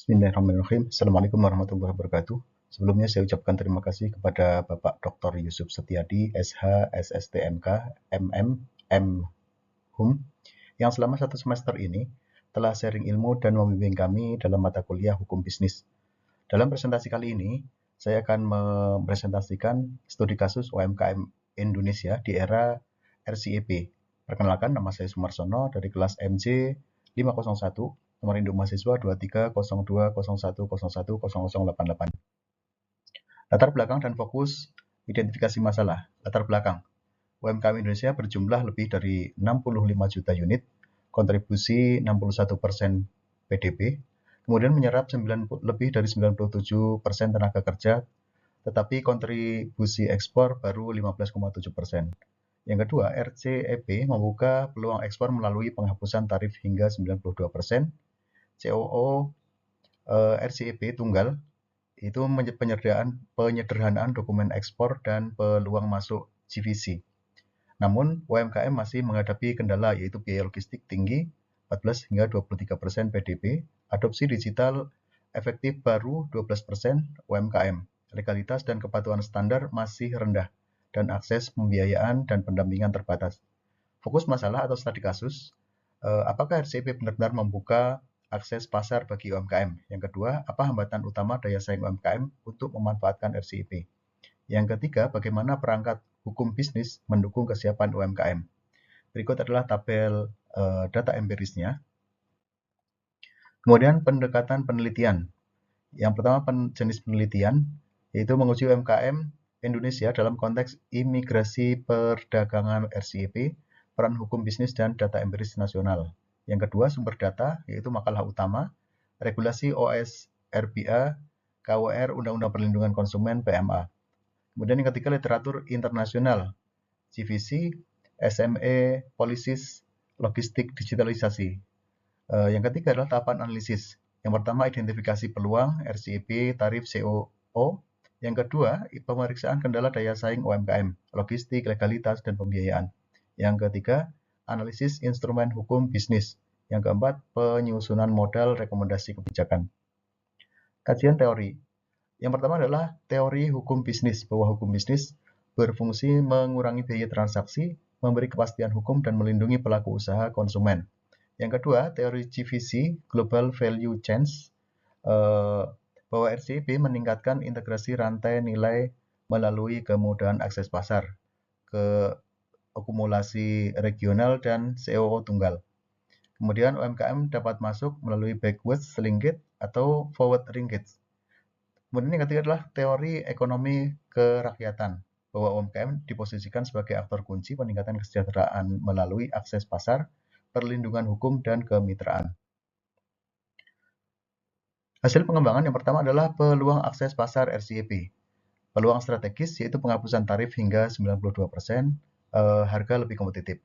Bismillahirrahmanirrahim. Assalamualaikum warahmatullahi wabarakatuh. Sebelumnya saya ucapkan terima kasih kepada Bapak Dr. Yusuf Setiadi, SH, SSTMK, MM, M. Hum, yang selama 1 semester ini telah sharing ilmu dan membimbing kami dalam mata kuliah Hukum Bisnis. Dalam presentasi kali ini, saya akan mempresentasikan studi kasus UMKM Indonesia di era RCEP. Perkenalkan, nama saya Sumarsono dari kelas MJ 501, nomor induk mahasiswa 230201010088. Latar belakang dan fokus identifikasi masalah. Latar belakang. UMKM Indonesia berjumlah lebih dari 65 juta unit, kontribusi 61% PDB, kemudian menyerap lebih dari 97% tenaga kerja, tetapi kontribusi ekspor baru 15,7%. Yang kedua, RCEP membuka peluang ekspor melalui penghapusan tarif hingga 92%. COO RCEP tunggal itu penyederhanaan dokumen ekspor dan peluang masuk GVC. Namun, UMKM masih menghadapi kendala yaitu biaya logistik tinggi 14 hingga 23% PDB, adopsi digital efektif baru 12% UMKM, legalitas dan kepatuhan standar masih rendah, dan akses pembiayaan dan pendampingan terbatas. Fokus masalah atau studi kasus, apakah RCEP benar-benar membuka akses pasar bagi UMKM? Yang kedua, apa hambatan utama daya saing UMKM untuk memanfaatkan RCEP? Yang ketiga, bagaimana perangkat hukum bisnis mendukung kesiapan UMKM? Berikut adalah tabel data empirisnya. Kemudian pendekatan penelitian. Yang pertama jenis penelitian, yaitu menguji UMKM Indonesia dalam konteks imigrasi perdagangan RCEP, peran hukum bisnis dan data empiris nasional. Yang kedua, sumber data, yaitu makalah utama, regulasi OS RBA, KUR, Undang-Undang Perlindungan Konsumen, PMA. Kemudian yang ketiga, literatur internasional, GVC, SME, policies, logistik, digitalisasi. Yang ketiga adalah tahapan analisis. Yang pertama, identifikasi peluang, RCEP, tarif, COO. Yang kedua, pemeriksaan kendala daya saing UMKM, logistik, legalitas, dan pembiayaan. Yang ketiga, analisis instrumen hukum bisnis. Yang keempat, penyusunan modal rekomendasi kebijakan. Kajian teori. Yang pertama adalah teori hukum bisnis, bahwa hukum bisnis berfungsi mengurangi biaya transaksi, memberi kepastian hukum, dan melindungi pelaku usaha konsumen. Yang kedua, teori GVC, Global Value Chains, bahwa RCEP meningkatkan integrasi rantai nilai melalui kemudahan akses pasar, ke akumulasi regional, dan COO tunggal. Kemudian UMKM dapat masuk melalui backwards linkage atau forward linkage. Kemudian yang ketiga adalah teori ekonomi kerakyatan, bahwa UMKM diposisikan sebagai aktor kunci peningkatan kesejahteraan melalui akses pasar, perlindungan hukum, dan kemitraan. Hasil pengembangan yang pertama adalah peluang akses pasar RCEP. Peluang strategis yaitu penghapusan tarif hingga 92%, harga lebih kompetitif.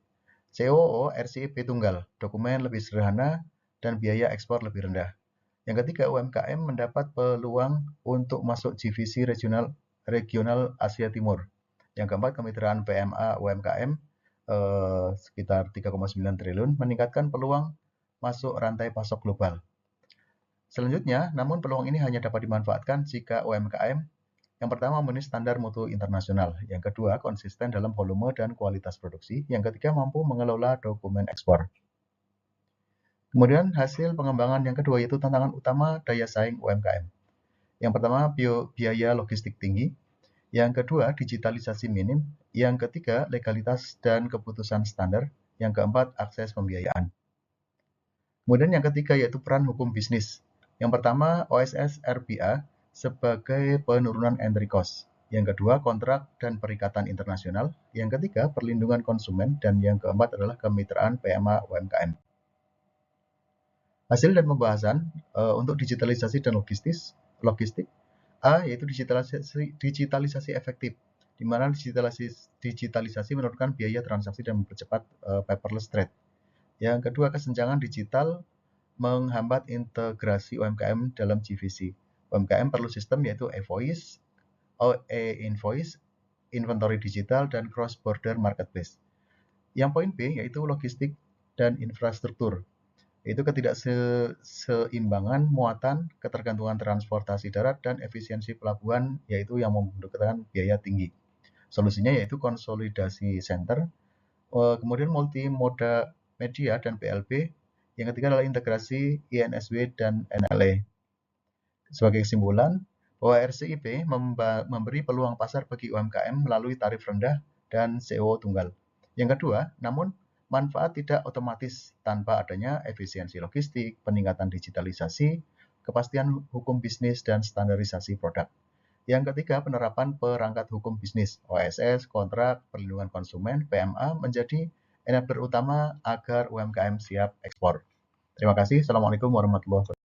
COO RCEP tunggal, dokumen lebih sederhana, dan biaya ekspor lebih rendah. Yang ketiga, UMKM mendapat peluang untuk masuk GVC regional Asia Timur. Yang keempat, kemitraan PMA UMKM sekitar 3,9 triliun meningkatkan peluang masuk rantai pasok global. Selanjutnya, namun peluang ini hanya dapat dimanfaatkan jika UMKM yang pertama memenuhi standar mutu internasional, yang kedua konsisten dalam volume dan kualitas produksi, yang ketiga mampu mengelola dokumen ekspor. Kemudian hasil pengembangan yang kedua yaitu tantangan utama daya saing UMKM. Yang pertama biaya logistik tinggi, yang kedua digitalisasi minim, yang ketiga legalitas dan keputusan standar, yang keempat akses pembiayaan. Kemudian yang ketiga yaitu peran hukum bisnis. Yang pertama OSS RBA sebagai penurunan entry cost. Yang kedua kontrak dan perikatan internasional. Yang ketiga perlindungan konsumen, dan yang keempat adalah kemitraan PMA UMKM. Hasil dan pembahasan untuk digitalisasi dan logistik. A yaitu digitalisasi efektif, di mana digitalisasi menurunkan biaya transaksi dan mempercepat paperless trade. Yang kedua, kesenjangan digital menghambat integrasi UMKM dalam GVC. UMKM perlu sistem yaitu e-invoice, inventory digital, dan cross-border marketplace. Yang poin B yaitu logistik dan infrastruktur. yaitu ketidakseimbangan muatan, ketergantungan transportasi darat, dan efisiensi pelabuhan, yaitu yang membutuhkan biaya tinggi. Solusinya yaitu konsolidasi center, kemudian multimoda media dan PLB. Yang ketiga adalah integrasi INSW dan NLE. Sebagai kesimpulan, bahwa RCIP memberi peluang pasar bagi UMKM melalui tarif rendah dan CO tunggal. Yang kedua, namun manfaat tidak otomatis tanpa adanya efisiensi logistik, peningkatan digitalisasi, kepastian hukum bisnis, dan standarisasi produk. Yang ketiga, penerapan perangkat hukum bisnis, OSS, kontrak, perlindungan konsumen, PMA, menjadi enabler utama agar UMKM siap ekspor. Terima kasih. Assalamualaikum warahmatullahi wabarakatuh.